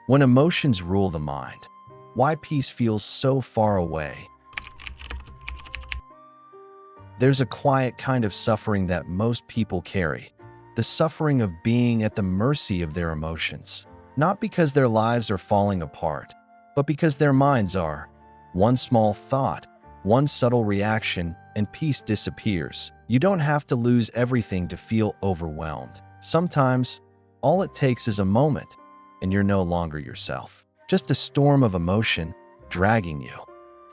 When emotions rule the mind, why peace feels so far away. There's a quiet kind of suffering that most people carry, the suffering of being at the mercy of their emotions, not because their lives are falling apart, but because their minds are. One small thought, one subtle reaction, and peace disappears. You don't have to lose everything to feel overwhelmed. Sometimes, all it takes is a moment, and you're no longer yourself. Just a storm of emotion dragging you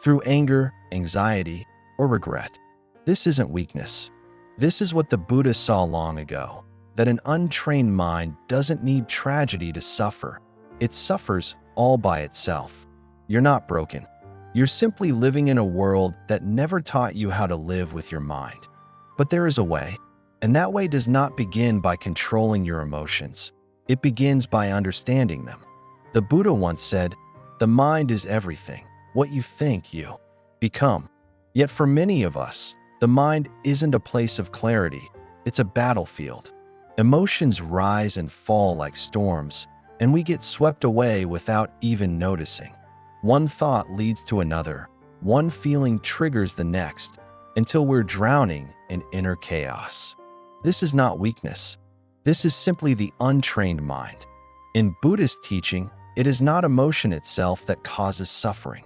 through anger, anxiety, or regret. This isn't weakness. This is what the Buddha saw long ago, that an untrained mind doesn't need tragedy to suffer. It suffers all by itself. You're not broken. You're simply living in a world that never taught you how to live with your mind. But there is a way, and that way does not begin by controlling your emotions. It begins by understanding them. The Buddha once said, "The mind is everything. What you think, you become." Yet for many of us, the mind isn't a place of clarity, it's a battlefield. Emotions rise and fall like storms, and we get swept away without even noticing. One thought leads to another, one feeling triggers the next, until we're drowning in inner chaos. This is not weakness. This is simply the untrained mind. In Buddhist teaching, it is not emotion itself that causes suffering.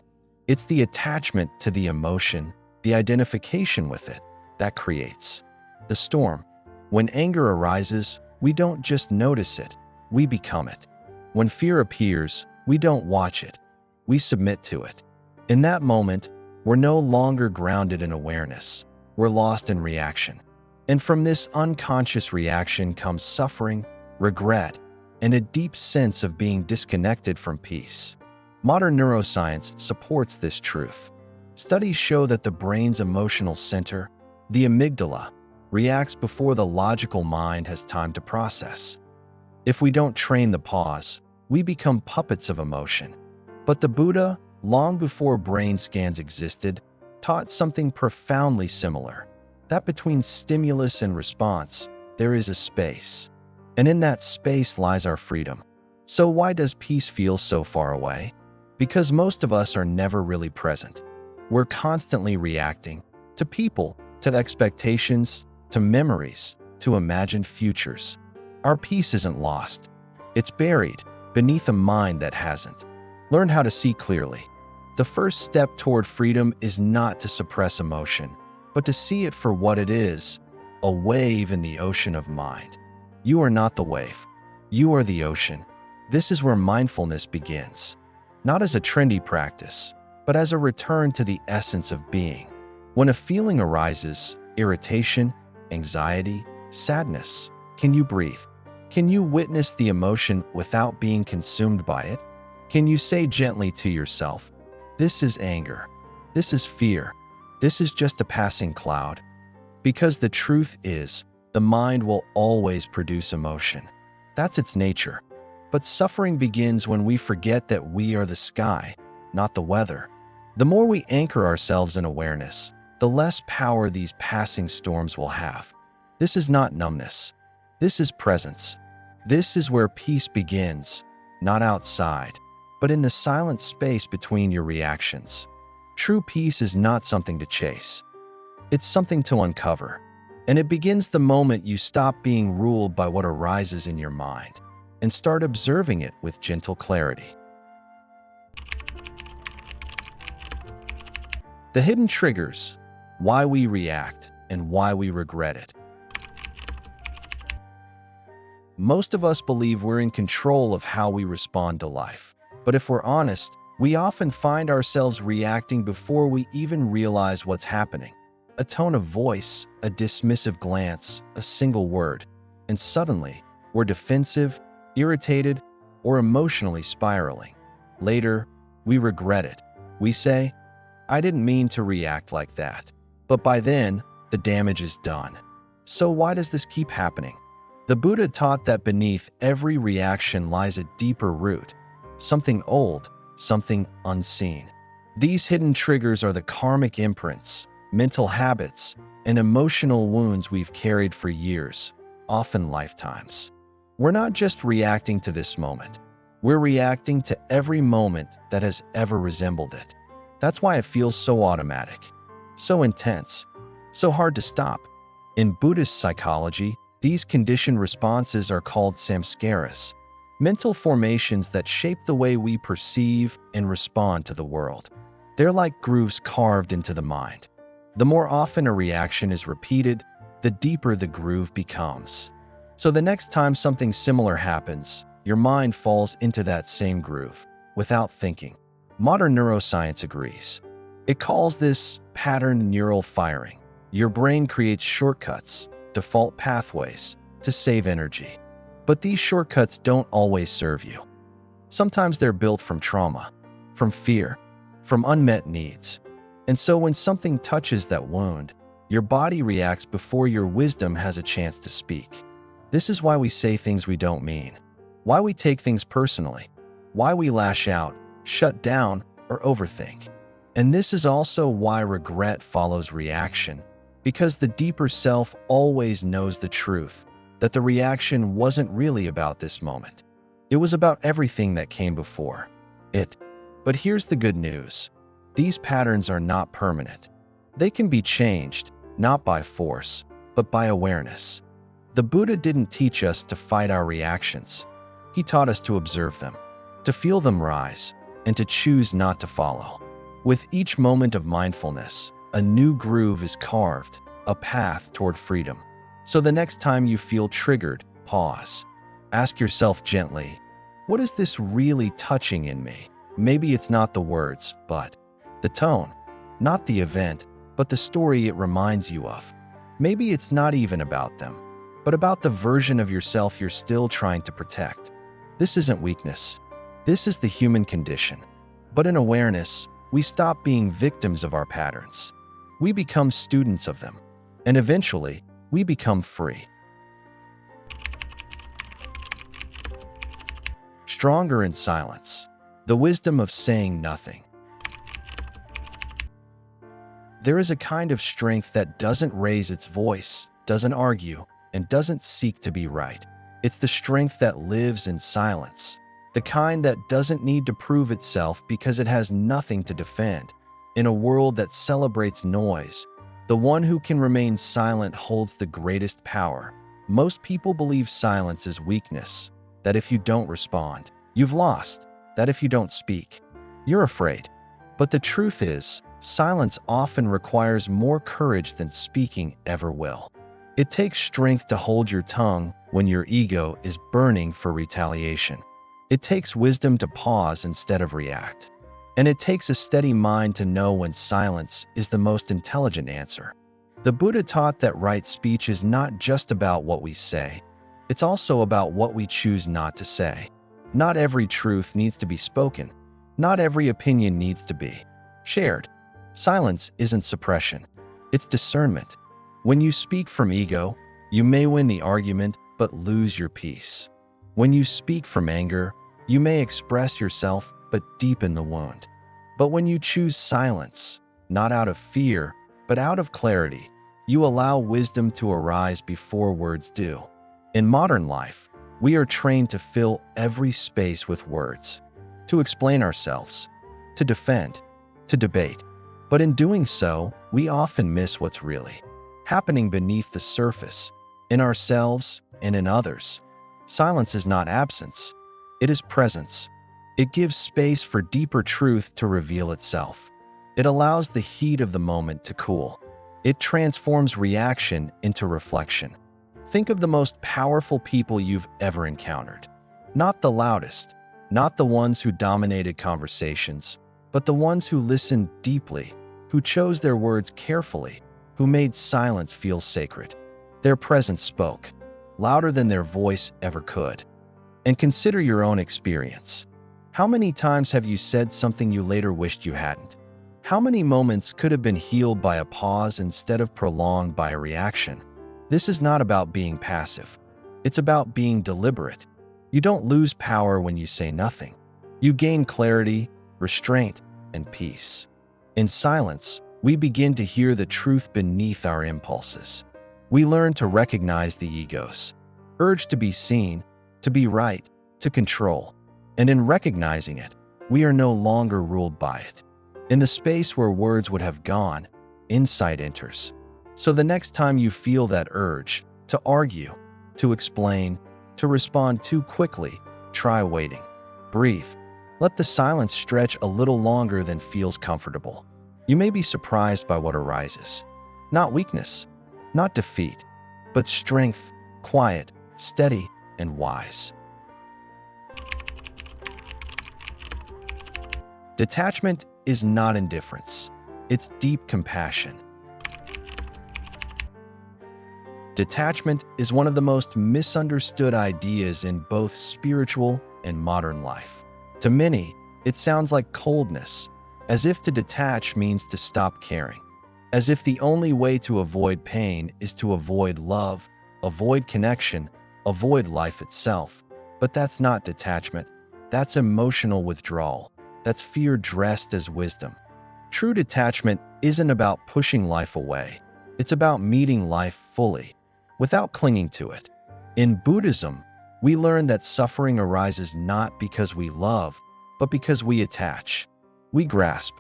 It's the attachment to the emotion, the identification with it, that creates the storm. When anger arises, we don't just notice it, we become it. When fear appears, we don't watch it, we submit to it. In that moment, we're no longer grounded in awareness, we're lost in reaction. And from this unconscious reaction comes suffering, regret, and a deep sense of being disconnected from peace. Modern neuroscience supports this truth. Studies show that the brain's emotional center, the amygdala, reacts before the logical mind has time to process. If we don't train the pause, we become puppets of emotion. But the Buddha, long before brain scans existed, taught something profoundly similar, that between stimulus and response, there is a space. And in that space lies our freedom. So why does peace feel so far away? Because most of us are never really present. We're constantly reacting to people, to expectations, to memories, to imagined futures. Our peace isn't lost. It's buried beneath a mind that hasn't learned how to see clearly. The first step toward freedom is not to suppress emotion, but to see it for what it is, a wave in the ocean of mind. You are not the wave. You are the ocean. This is where mindfulness begins, not as a trendy practice, but as a return to the essence of being. When a feeling arises, irritation, anxiety, sadness, can you breathe? Can you witness the emotion without being consumed by it? Can you say gently to yourself, "This is anger. This is fear. This is just a passing cloud"? Because the truth is, the mind will always produce emotion. That's its nature. But suffering begins when we forget that we are the sky, not the weather. The more we anchor ourselves in awareness, the less power these passing storms will have. This is not numbness. This is presence. This is where peace begins, not outside, but in the silent space between your reactions. True peace is not something to chase. It's something to uncover. And it begins the moment you stop being ruled by what arises in your mind and start observing it with gentle clarity. The hidden triggers, why we react and why we regret it. Most of us believe we're in control of how we respond to life. But if we're honest, we often find ourselves reacting before we even realize what's happening. A tone of voice, a dismissive glance, a single word, and suddenly we're defensive, irritated, or emotionally spiraling. Later, we regret it. We say, "I didn't mean to react like that." But by then, the damage is done. So why does this keep happening? The Buddha taught that beneath every reaction lies a deeper root, something old, something unseen. These hidden triggers are the karmic imprints, mental habits, and emotional wounds we've carried for years, often lifetimes. We're not just reacting to this moment. We're reacting to every moment that has ever resembled it. That's why it feels so automatic, so intense, so hard to stop. In Buddhist psychology, these conditioned responses are called samskaras, mental formations that shape the way we perceive and respond to the world. They're like grooves carved into the mind. The more often a reaction is repeated, the deeper the groove becomes. So the next time something similar happens, your mind falls into that same groove, without thinking. Modern neuroscience agrees. It calls this pattern neural firing. Your brain creates shortcuts, default pathways, to save energy. But these shortcuts don't always serve you. Sometimes they're built from trauma, from fear, from unmet needs. And so when something touches that wound, your body reacts before your wisdom has a chance to speak. This is why we say things we don't mean, why we take things personally, why we lash out, shut down, or overthink. And this is also why regret follows reaction, because the deeper self always knows the truth, that the reaction wasn't really about this moment. It was about everything that came before it. But here's the good news. These patterns are not permanent. They can be changed, not by force, but by awareness. The Buddha didn't teach us to fight our reactions. He taught us to observe them, to feel them rise, and to choose not to follow. With each moment of mindfulness, a new groove is carved, a path toward freedom. So the next time you feel triggered, pause. Ask yourself gently, what is this really touching in me? Maybe it's not the words, but the tone. Not the event, but the story it reminds you of. Maybe it's not even about them, but about the version of yourself you're still trying to protect. This isn't weakness. This is the human condition. But in awareness, we stop being victims of our patterns. We become students of them. And eventually, we become free. Stronger in silence. The wisdom of saying nothing. There is a kind of strength that doesn't raise its voice, doesn't argue, and doesn't seek to be right. It's the strength that lives in silence, the kind that doesn't need to prove itself because it has nothing to defend. In a world that celebrates noise, the one who can remain silent holds the greatest power. Most people believe silence is weakness, that if you don't respond, you've lost, that if you don't speak, you're afraid. But the truth is, silence often requires more courage than speaking ever will. It takes strength to hold your tongue when your ego is burning for retaliation. It takes wisdom to pause instead of react. And it takes a steady mind to know when silence is the most intelligent answer. The Buddha taught that right speech is not just about what we say. It's also about what we choose not to say. Not every truth needs to be spoken. Not every opinion needs to be shared. Silence isn't suppression. It's discernment. When you speak from ego, you may win the argument but lose your peace. When you speak from anger, you may express yourself but deepen the wound. But when you choose silence, not out of fear, but out of clarity, you allow wisdom to arise before words do. In modern life, we are trained to fill every space with words, to explain ourselves, to defend, to debate. But in doing so, we often miss what's really happening beneath the surface, in ourselves and in others. Silence is not absence, it is presence. It gives space for deeper truth to reveal itself. It allows the heat of the moment to cool. It transforms reaction into reflection. Think of the most powerful people you've ever encountered. Not the loudest, not the ones who dominated conversations, but the ones who listened deeply, who chose their words carefully, who made silence feel sacred. Their presence spoke, louder than their voice ever could. And consider your own experience. How many times have you said something you later wished you hadn't? How many moments could have been healed by a pause instead of prolonged by a reaction? This is not about being passive. It's about being deliberate. You don't lose power when you say nothing. You gain clarity, restraint, and peace. In silence, we begin to hear the truth beneath our impulses. We learn to recognize the ego's urge to be seen, to be right, to control. And in recognizing it, we are no longer ruled by it. In the space where words would have gone, insight enters. So the next time you feel that urge to argue, to explain, to respond too quickly, try waiting. Breathe. Let the silence stretch a little longer than feels comfortable. You may be surprised by what arises. Not weakness, not defeat, but strength, quiet, steady, and wise. Detachment is not indifference. It's deep compassion. Detachment is one of the most misunderstood ideas in both spiritual and modern life. To many, it sounds like coldness, as if to detach means to stop caring, as if the only way to avoid pain is to avoid love, avoid connection, avoid life itself. But that's not detachment. That's emotional withdrawal. That's fear dressed as wisdom. True detachment isn't about pushing life away. It's about meeting life fully, without clinging to it. In Buddhism, we learn that suffering arises not because we love, but because we attach. We grasp.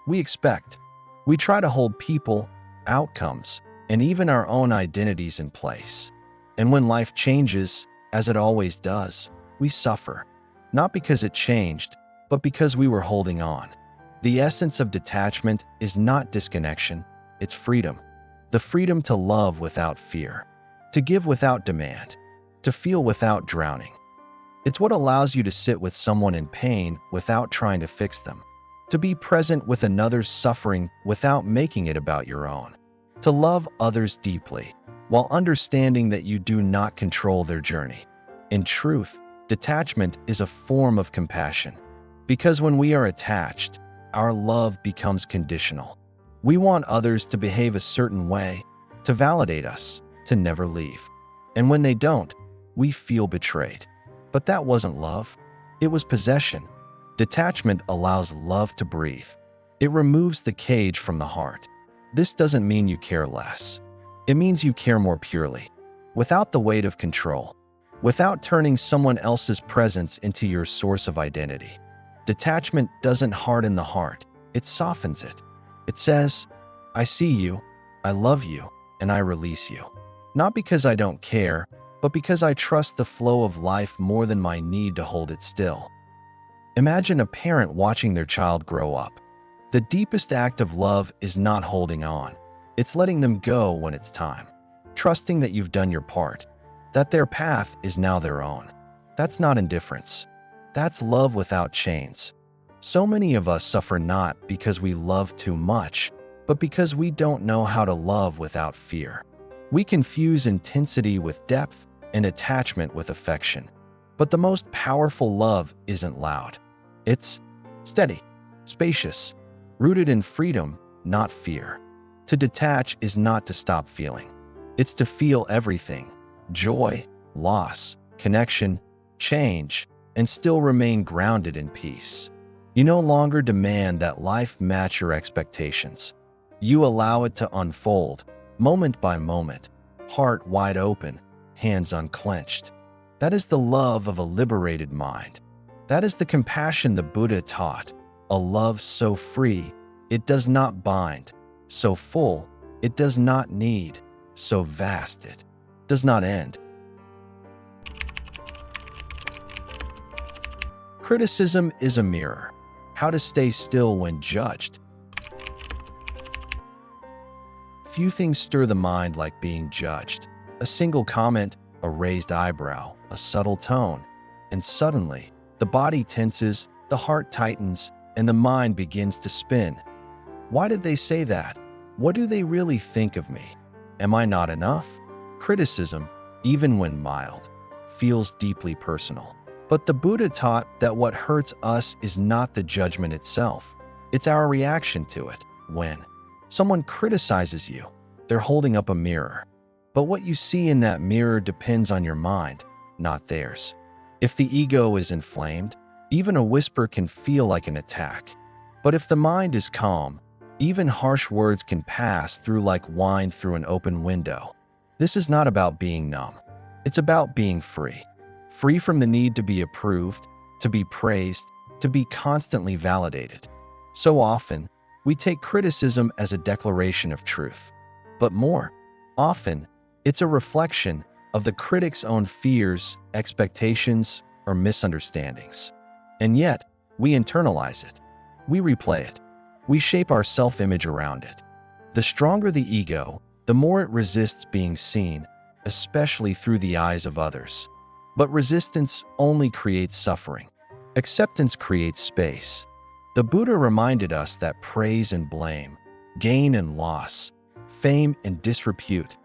We expect. We try to hold people, outcomes, and even our own identities in place. And when life changes, as it always does, we suffer. Not because it changed, but because we were holding on. The essence of detachment is not disconnection, it's freedom. The freedom to love without fear, to give without demand, to feel without drowning. It's what allows you to sit with someone in pain without trying to fix them, to be present with another's suffering without making it about your own, to love others deeply while understanding that you do not control their journey. In truth, detachment is a form of compassion, because when we are attached, our love becomes conditional. We want others to behave a certain way, to validate us, to never leave. And when they don't, we feel betrayed. But that wasn't love. It was possession. Detachment allows love to breathe. It removes the cage from the heart. This doesn't mean you care less. It means you care more purely, without the weight of control, without turning someone else's presence into your source of identity. Detachment doesn't harden the heart, it softens it. It says, I see you, I love you, and I release you. Not because I don't care, but because I trust the flow of life more than my need to hold it still. Imagine a parent watching their child grow up. The deepest act of love is not holding on. It's letting them go when it's time. Trusting that you've done your part, that their path is now their own. That's not indifference. That's love without chains. So many of us suffer not because we love too much, but because we don't know how to love without fear. We confuse intensity with depth and attachment with affection. But the most powerful love isn't loud. It's steady, spacious, rooted in freedom, not fear. To detach is not to stop feeling. It's to feel everything: joy, loss, connection, change, and still remain grounded in peace. You no longer demand that life match your expectations. You allow it to unfold, moment by moment, heart wide open, hands unclenched. That is the love of a liberated mind. That is the compassion the Buddha taught, a love so free, it does not bind, so full, it does not need, so vast it does not end. Criticism is a mirror. How to stay still when judged. Few things stir the mind like being judged. A single comment, a raised eyebrow, a subtle tone, and suddenly, the body tenses, the heart tightens, and the mind begins to spin. Why did they say that? What do they really think of me? Am I not enough? Criticism, even when mild, feels deeply personal. But the Buddha taught that what hurts us is not the judgment itself. It's our reaction to it. When someone criticizes you, they're holding up a mirror. But what you see in that mirror depends on your mind, not theirs. If the ego is inflamed, even a whisper can feel like an attack. But if the mind is calm, even harsh words can pass through like wine through an open window. This is not about being numb. It's about being free. Free from the need to be approved, to be praised, to be constantly validated. So often, we take criticism as a declaration of truth. But more often, it's a reflection of the critic's own fears, expectations, or misunderstandings. And yet, we internalize it. We replay it. We shape our self-image around it. The stronger the ego, the more it resists being seen, especially through the eyes of others. But resistance only creates suffering. Acceptance creates space. The Buddha reminded us that praise and blame, gain and loss, fame and disrepute,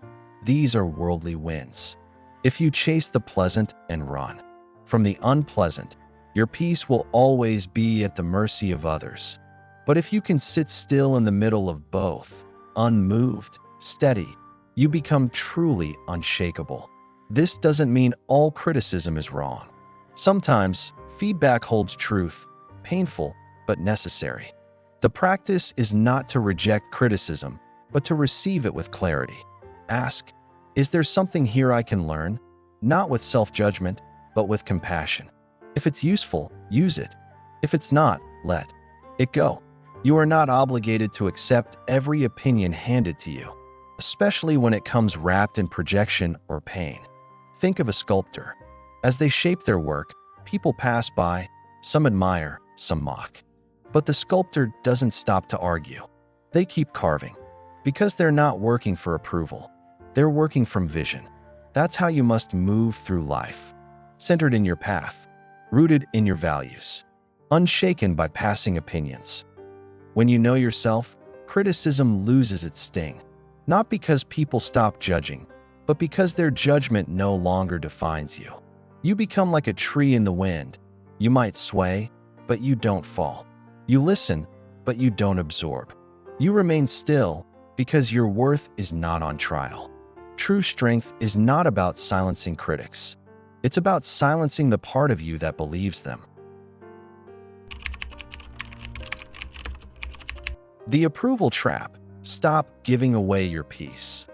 these are worldly winds. If you chase the pleasant and run from the unpleasant, your peace will always be at the mercy of others. But if you can sit still in the middle of both, unmoved, steady, you become truly unshakable. This doesn't mean all criticism is wrong. Sometimes, feedback holds truth, painful but necessary. The practice is not to reject criticism, but to receive it with clarity. Ask, is there something here I can learn? Not with self-judgment, but with compassion. If it's useful, use it. If it's not, let it go. You are not obligated to accept every opinion handed to you, especially when it comes wrapped in projection or pain. Think of a sculptor. As they shape their work, people pass by, some admire, some mock. But the sculptor doesn't stop to argue. They keep carving, because they're not working for approval. They're working from vision. That's how you must move through life, centered in your path, rooted in your values, unshaken by passing opinions. When you know yourself, criticism loses its sting, not because people stop judging, but because their judgment no longer defines you. You become like a tree in the wind. You might sway, but you don't fall. You listen, but you don't absorb. You remain still because your worth is not on trial. True strength is not about silencing critics. It's about silencing the part of you that believes them. The approval trap. Stop giving away your peace.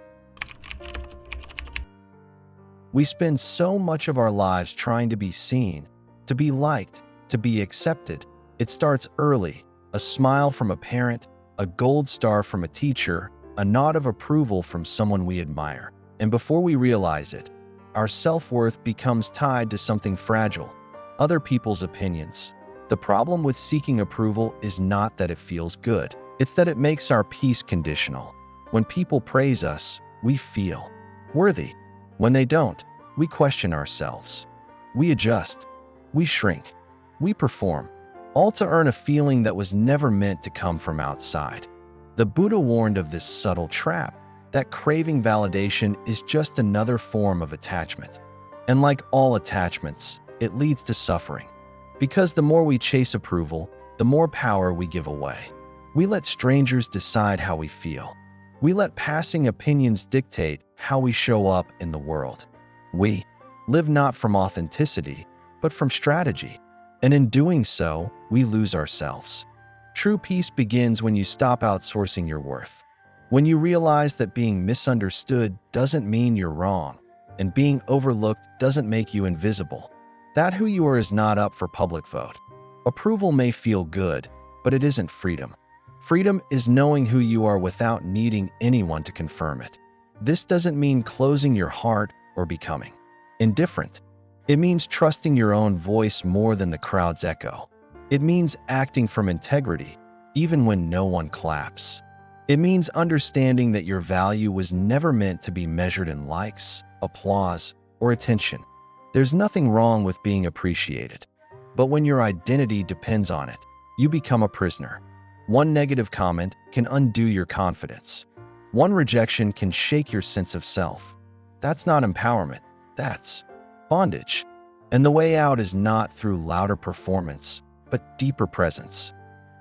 We spend so much of our lives trying to be seen, to be liked, to be accepted. It starts early. A smile from a parent, a gold star from a teacher, a nod of approval from someone we admire. And before we realize it, our self-worth becomes tied to something fragile, other people's opinions. The problem with seeking approval is not that it feels good. It's that it makes our peace conditional. When people praise us, we feel worthy. When they don't, we question ourselves. We adjust. We shrink. We perform, all to earn a feeling that was never meant to come from outside. The Buddha warned of this subtle trap, that craving validation is just another form of attachment. And like all attachments, it leads to suffering. Because the more we chase approval, the more power we give away. We let strangers decide how we feel. We let passing opinions dictate how we show up in the world. We live not from authenticity, but from strategy. And in doing so, we lose ourselves. True peace begins when you stop outsourcing your worth. When you realize that being misunderstood doesn't mean you're wrong, and being overlooked doesn't make you invisible. That who you are is not up for public vote. Approval may feel good, but it isn't freedom. Freedom is knowing who you are without needing anyone to confirm it. This doesn't mean closing your heart or becoming indifferent. It means trusting your own voice more than the crowd's echo. It means acting from integrity, even when no one claps. It means understanding that your value was never meant to be measured in likes, applause, or attention. There's nothing wrong with being appreciated. But when your identity depends on it, you become a prisoner. One negative comment can undo your confidence. One rejection can shake your sense of self. That's not empowerment. That's bondage. And the way out is not through louder performance, but deeper presence.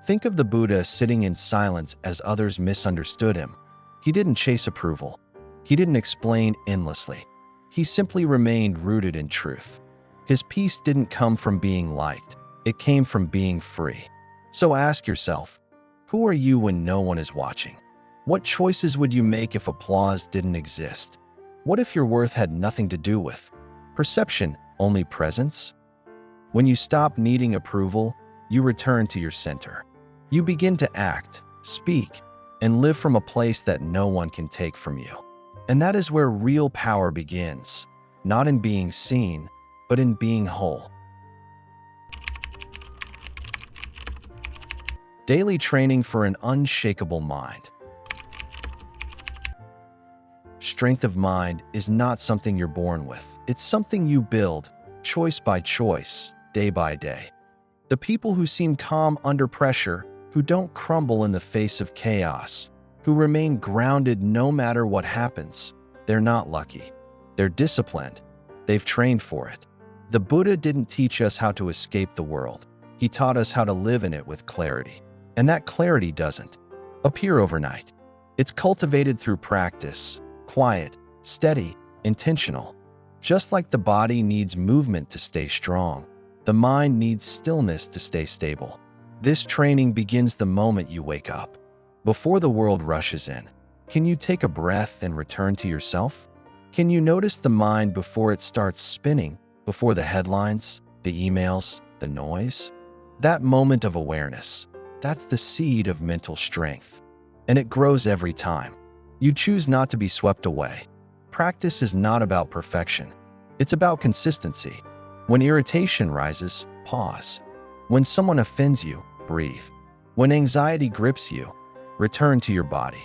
Think of the Buddha sitting in silence as others misunderstood him. He didn't chase approval. He didn't explain endlessly. He simply remained rooted in truth. His peace didn't come from being liked. It came from being free. So ask yourself, who are you when no one is watching? What choices would you make if applause didn't exist? What if your worth had nothing to do with perception, only presence? When you stop needing approval, you return to your center. You begin to act, speak, and live from a place that no one can take from you. And that is where real power begins, not in being seen, but in being whole. Daily training for an unshakable mind. Strength of mind is not something you're born with. It's something you build, choice by choice, day by day. The people who seem calm under pressure, who don't crumble in the face of chaos, who remain grounded no matter what happens, they're not lucky. They're disciplined. They've trained for it. The Buddha didn't teach us how to escape the world. He taught us how to live in it with clarity. And that clarity doesn't appear overnight. It's cultivated through practice, quiet, steady, intentional. Just like the body needs movement to stay strong, the mind needs stillness to stay stable. This training begins the moment you wake up. Before the world rushes in, can you take a breath and return to yourself? Can you notice the mind before it starts spinning, before the headlines, the emails, the noise? That moment of awareness, that's the seed of mental strength. And it grows every time. You choose not to be swept away. Practice is not about perfection. It's about consistency. When irritation rises, pause. When someone offends you, breathe. When anxiety grips you, return to your body.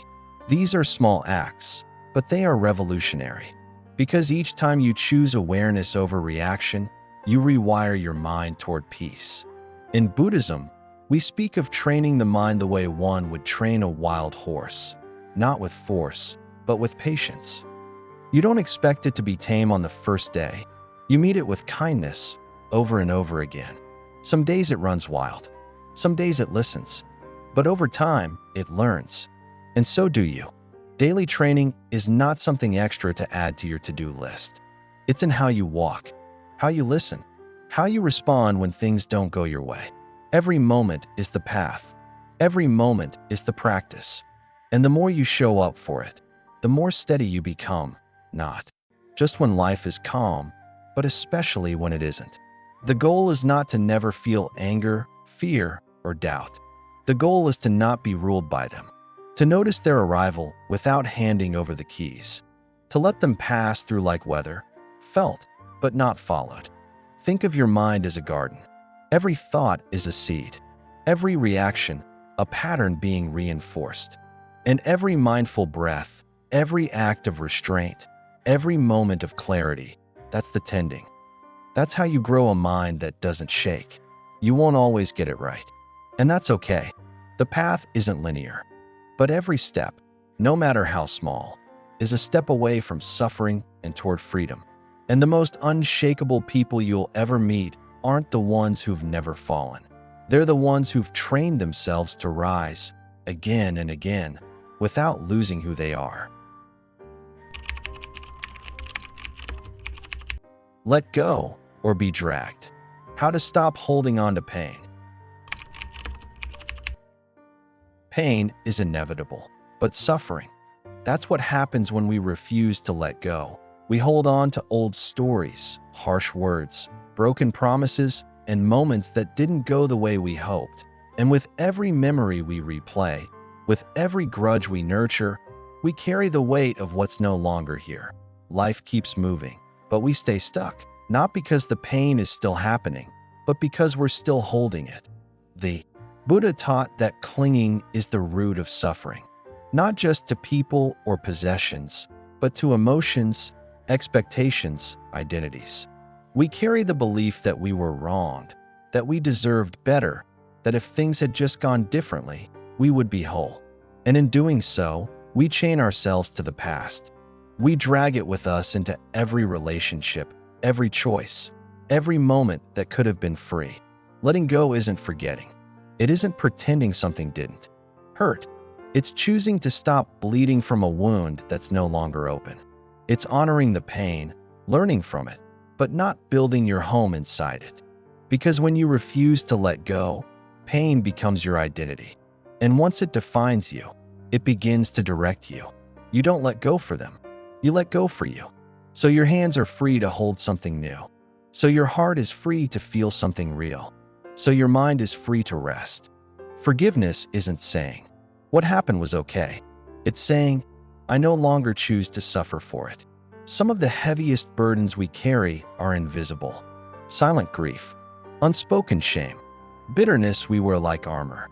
These are small acts, but they are revolutionary. Because each time you choose awareness over reaction, you rewire your mind toward peace. In Buddhism, we speak of training the mind the way one would train a wild horse, not with force, but with patience. You don't expect it to be tame on the first day. You meet it with kindness over and over again. Some days it runs wild. Some days it listens. But over time, it learns. And so do you. Daily training is not something extra to add to your to-do list. It's in how you walk, how you listen, how you respond when things don't go your way. Every moment is the path. Every moment is the practice. And the more you show up for it, the more steady you become, not just when life is calm, but especially when it isn't. The goal is not to never feel anger, fear, or doubt. The goal is to not be ruled by them, to notice their arrival without handing over the keys, to let them pass through like weather, felt, but not followed. Think of your mind as a garden. Every thought is a seed. Every reaction, a pattern being reinforced. And every mindful breath, every act of restraint, every moment of clarity, that's the tending. That's how you grow a mind that doesn't shake. You won't always get it right. And that's okay. The path isn't linear. But every step, no matter how small, is a step away from suffering and toward freedom. And the most unshakable people you'll ever meet aren't the ones who've never fallen. They're the ones who've trained themselves to rise again and again without losing who they are. Let go or be dragged. How to stop holding on to pain. Pain is inevitable, but suffering, that's what happens when we refuse to let go. We hold on to old stories, harsh words, broken promises, and moments that didn't go the way we hoped. And with every memory we replay, with every grudge we nurture, we carry the weight of what's no longer here. Life keeps moving, but we stay stuck, not because the pain is still happening, but because we're still holding it. The Buddha taught that clinging is the root of suffering, not just to people or possessions, but to emotions, expectations, identities. We carry the belief that we were wronged, that we deserved better, that if things had just gone differently, we would be whole. And in doing so, we chain ourselves to the past. We drag it with us into every relationship, every choice, every moment that could have been free. Letting go isn't forgetting. It isn't pretending something didn't hurt. It's choosing to stop bleeding from a wound that's no longer open. It's honoring the pain, learning from it, but not building your home inside it. Because when you refuse to let go, pain becomes your identity. And once it defines you, it begins to direct you. You don't let go for them. You let go for you. So your hands are free to hold something new. So your heart is free to feel something real. So your mind is free to rest. Forgiveness isn't saying, "What happened was okay." It's saying, "I no longer choose to suffer for it." Some of the heaviest burdens we carry are invisible. Silent grief, unspoken shame, bitterness we wear like armor.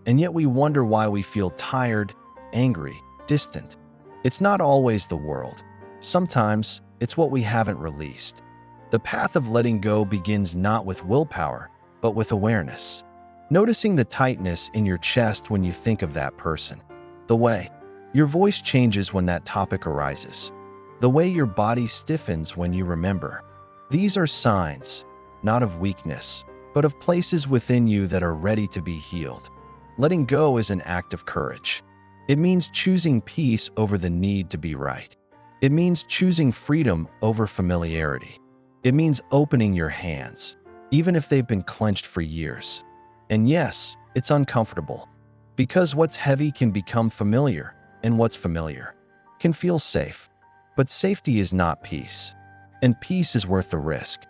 And yet we wonder why we feel tired, angry, distant. It's not always the world. Sometimes it's what we haven't released. The path of letting go begins not with willpower, but with awareness. Noticing the tightness in your chest when you think of that person. The way your voice changes when that topic arises. The way your body stiffens when you remember. These are signs, not of weakness, but of places within you that are ready to be healed. Letting go is an act of courage. It means choosing peace over the need to be right. It means choosing freedom over familiarity. It means opening your hands, even if they've been clenched for years. And yes, it's uncomfortable, because what's heavy can become familiar, and what's familiar can feel safe. But safety is not peace, and peace is worth the risk.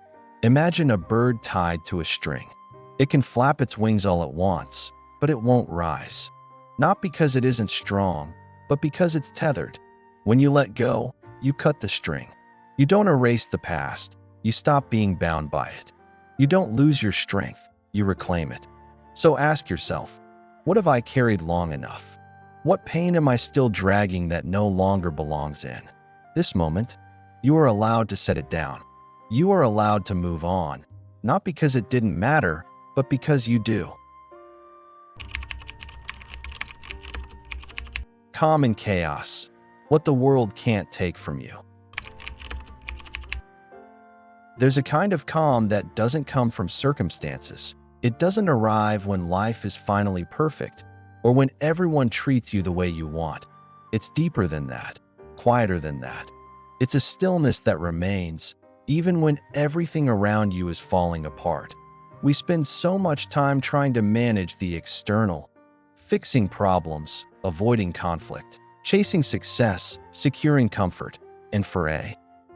Imagine a bird tied to a string. It can flap its wings all it wants, but it won't rise. Not because it isn't strong, but because it's tethered. When you let go, you cut the string. You don't erase the past, you stop being bound by it. You don't lose your strength, you reclaim it. So ask yourself, what have I carried long enough? What pain am I still dragging that no longer belongs in? This moment, you are allowed to set it down. You are allowed to move on, not because it didn't matter, but because you do. Calm in chaos, what the world can't take from you. There's a kind of calm that doesn't come from circumstances. It doesn't arrive when life is finally perfect, or when everyone treats you the way you want. It's deeper than that, quieter than that. It's a stillness that remains, even when everything around you is falling apart. We spend so much time trying to manage the external, fixing problems, avoiding conflict, chasing success, securing comfort, and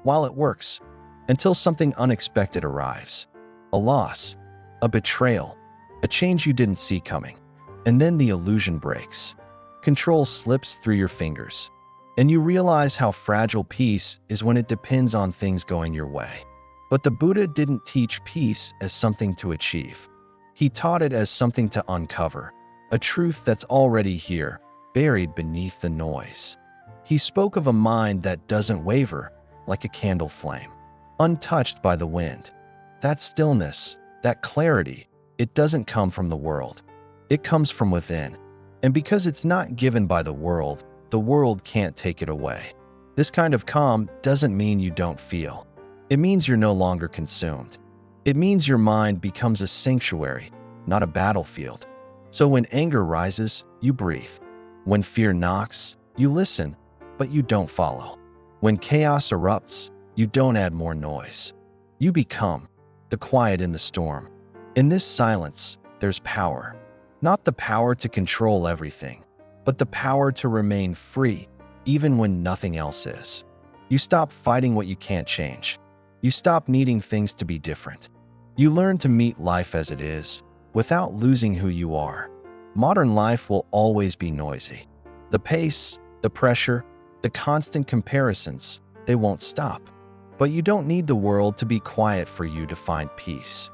while it works, until something unexpected arrives. A loss, a betrayal, a change you didn't see coming. And then the illusion breaks. Control slips through your fingers. And you realize how fragile peace is when it depends on things going your way. But the Buddha didn't teach peace as something to achieve. He taught it as something to uncover, a truth that's already here, buried beneath the noise. He spoke of a mind that doesn't waver, like a candle flame, untouched by the wind. That stillness, that clarity, it doesn't come from the world. It comes from within. And because it's not given by the world can't take it away. This kind of calm doesn't mean you don't feel. It means you're no longer consumed. It means your mind becomes a sanctuary, not a battlefield. So when anger rises, you breathe. When fear knocks, you listen, but you don't follow. When chaos erupts, you don't add more noise. You become the quiet in the storm. In this silence, there's power. Not the power to control everything, but the power to remain free, even when nothing else is. You stop fighting what you can't change. You stop needing things to be different. You learn to meet life as it is, without losing who you are. Modern life will always be noisy. The pace, the pressure, the constant comparisons, they won't stop. But you don't need the world to be quiet for you to find peace.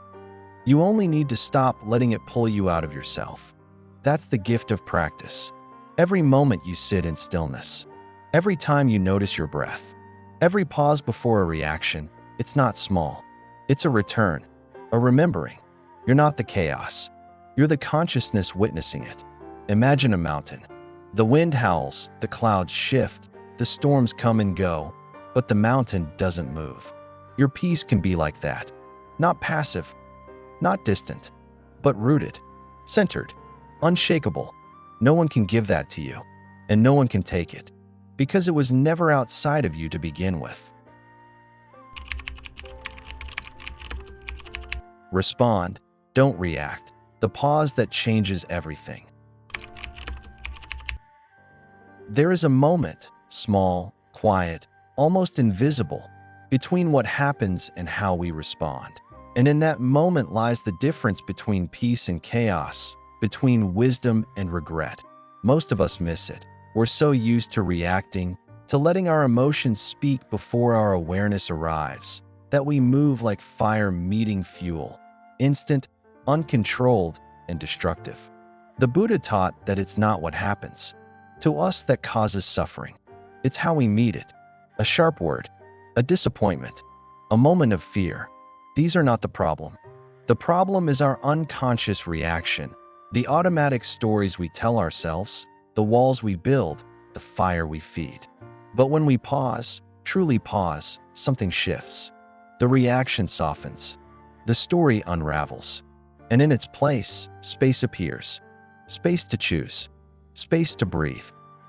You only need to stop letting it pull you out of yourself. That's the gift of practice. Every moment you sit in stillness, every time you notice your breath, every pause before a reaction, it's not small. It's a return, a remembering. You're not the chaos. You're the consciousness witnessing it. Imagine a mountain. The wind howls, the clouds shift, the storms come and go, but the mountain doesn't move. Your peace can be like that. Not passive, not distant, but rooted, centered, unshakable. No one can give that to you, and no one can take it, because it was never outside of you to begin with. Respond, don't react. The pause that changes everything. There is a moment, small, quiet, almost invisible, between what happens and how we respond. And in that moment lies the difference between peace and chaos, between wisdom and regret. Most of us miss it. We're so used to reacting, to letting our emotions speak before our awareness arrives, that we move like fire meeting fuel, instant, uncontrolled, and destructive. The Buddha taught that it's not what happens to us that causes suffering. It's how we meet it. A sharp word, a disappointment, a moment of fear. These are not the problem. The problem is our unconscious reaction, the automatic stories we tell ourselves, the walls we build, the fire we feed. But when we pause, truly pause, something shifts. The reaction softens. The story unravels. And in its place, space appears. Space to choose. Space to breathe.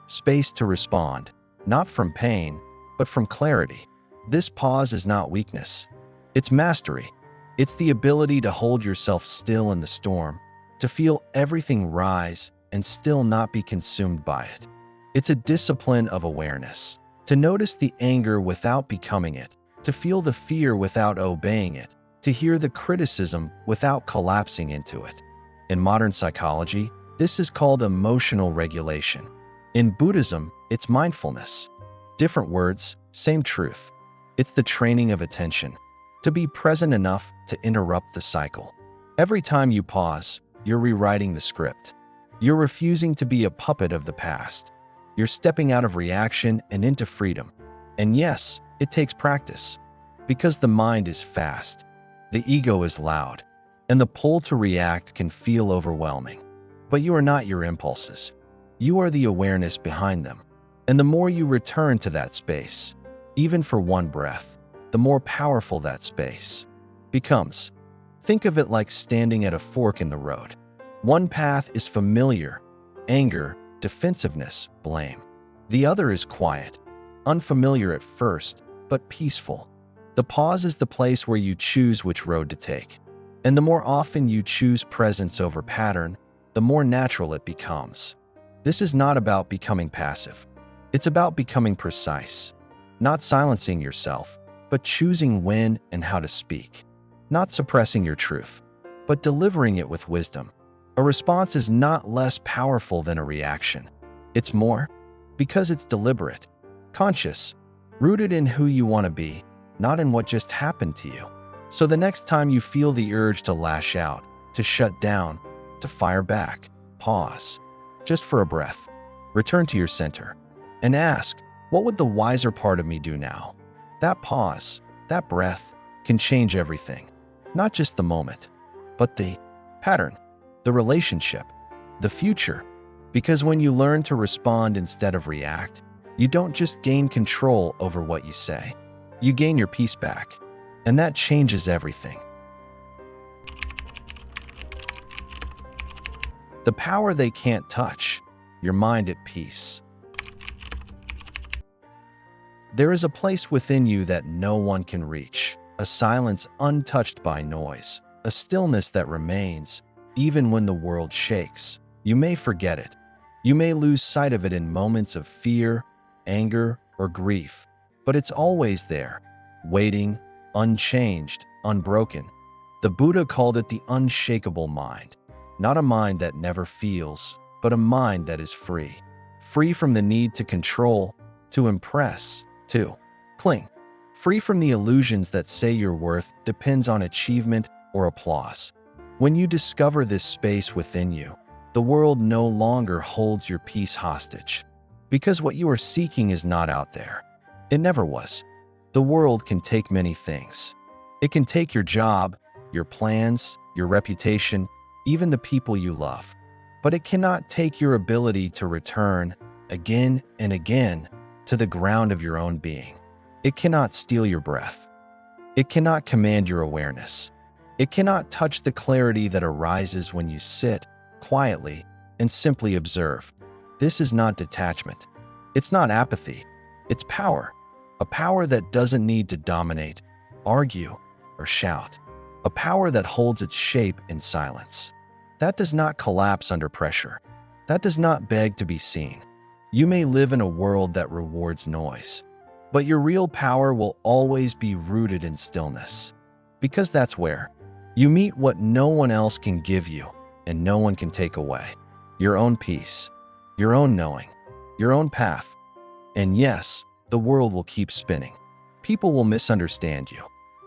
Space to respond, not from pain, but from clarity. This pause is not weakness. It's mastery. It's the ability to hold yourself still in the storm, to feel everything rise and still not be consumed by it. It's a discipline of awareness, to notice the anger without becoming it, to feel the fear without obeying it, to hear the criticism without collapsing into it. In modern psychology, this is called emotional regulation. In Buddhism, it's mindfulness. Different words, same truth. It's the training of attention, to be present enough to interrupt the cycle. Every time you pause, you're rewriting the script. You're refusing to be a puppet of the past. You're stepping out of reaction and into freedom. And yes, it takes practice, because the mind is fast, the ego is loud, and the pull to react can feel overwhelming. But you are not your impulses. You are the awareness behind them. And the more you return to that space, even for one breath, the more powerful that space becomes. Think of it like standing at a fork in the road. One path is familiar, anger, defensiveness, blame. The other is quiet, unfamiliar at first, but peaceful. The pause is the place where you choose which road to take. And the more often you choose presence over pattern, the more natural it becomes. This is not about becoming passive. It's about becoming precise. Not silencing yourself, but choosing when and how to speak. Not suppressing your truth, but delivering it with wisdom. A response is not less powerful than a reaction. It's more, because it's deliberate, conscious, rooted in who you want to be, not in what just happened to you. So the next time you feel the urge to lash out, to shut down, to fire back, pause, just for a breath. Return to your center and ask, what would the wiser part of me do now? That pause, that breath, can change everything. Not just the moment, but the pattern, the relationship, the future. Because when you learn to respond instead of react, you don't just gain control over what you say. You gain your peace back, and that changes everything. The power they can't touch, your mind at peace. There is a place within you that no one can reach, a silence untouched by noise, a stillness that remains, even when the world shakes. You may forget it. You may lose sight of it in moments of fear, anger, or grief, but it's always there, waiting, unchanged, unbroken. The Buddha called it the unshakable mind, not a mind that never feels, but a mind that is free. Free from the need to control, to impress, to cling. Free from the illusions that say your worth depends on achievement or applause. When you discover this space within you, the world no longer holds your peace hostage. Because what you are seeking is not out there. It never was. The world can take many things. It can take your job, your plans, your reputation, even the people you love. But it cannot take your ability to return, again and again, to the ground of your own being. It cannot steal your breath. It cannot command your awareness. It cannot touch the clarity that arises when you sit quietly and simply observe. This is not detachment. It's not apathy. It's power. A power that doesn't need to dominate, argue, or shout. A power that holds its shape in silence. That does not collapse under pressure. That does not beg to be seen. You may live in a world that rewards noise, But your real power will always be rooted in stillness. Because that's where you meet what no one else can give you and no one can take away. Your own peace, your own knowing, your own path. And yes, the world will keep spinning. People will misunderstand you.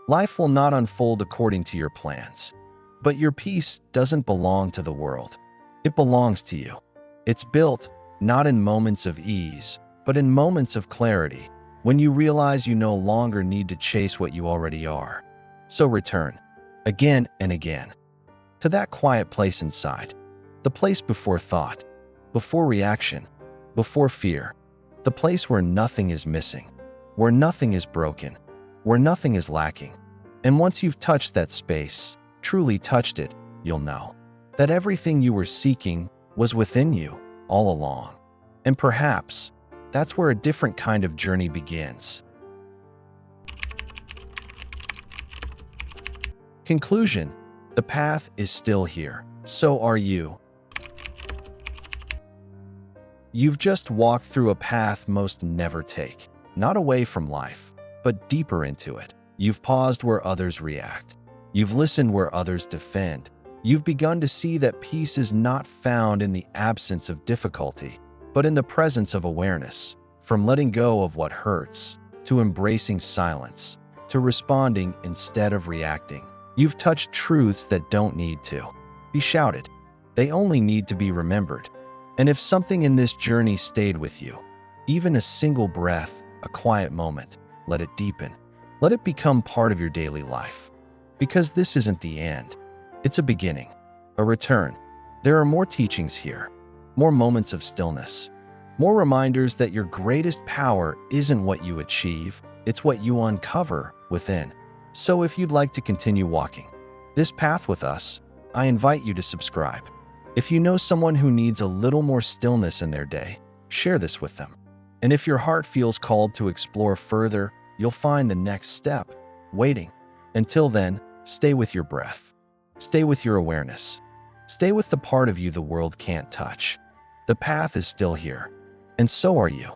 Life will not unfold according to your plans. But your peace doesn't belong to the world. It belongs to you. It's built not in moments of ease, but in moments of clarity, when you realize you no longer need to chase what you already are. So return, again and again, to that quiet place inside, the place before thought, before reaction, before fear, the place where nothing is missing, where nothing is broken, where nothing is lacking. And once you've touched that space, truly touched it, you'll know that everything you were seeking was within you all along. And perhaps that's where a different kind of journey begins. Conclusion: the path is still here. So are you. You've just walked through a path most never take. Not away from life, but deeper into it. You've paused where others react. You've listened where others defend. You've begun to see that peace is not found in the absence of difficulty, but in the presence of awareness. From letting go of what hurts, to embracing silence, to responding instead of reacting. You've touched truths that don't need to be shouted. They only need to be remembered. And if something in this journey stayed with you, even a single breath, a quiet moment, let it deepen. Let it become part of your daily life. Because this isn't the end. It's a beginning, a return. There are more teachings here, more moments of stillness, more reminders that your greatest power isn't what you achieve, it's what you uncover within. So if you'd like to continue walking this path with us, I invite you to subscribe. If you know someone who needs a little more stillness in their day, share this with them. And if your heart feels called to explore further, you'll find the next step waiting. Until then, stay with your breath. Stay with your awareness. Stay with the part of you the world can't touch. The path is still here, and so are you.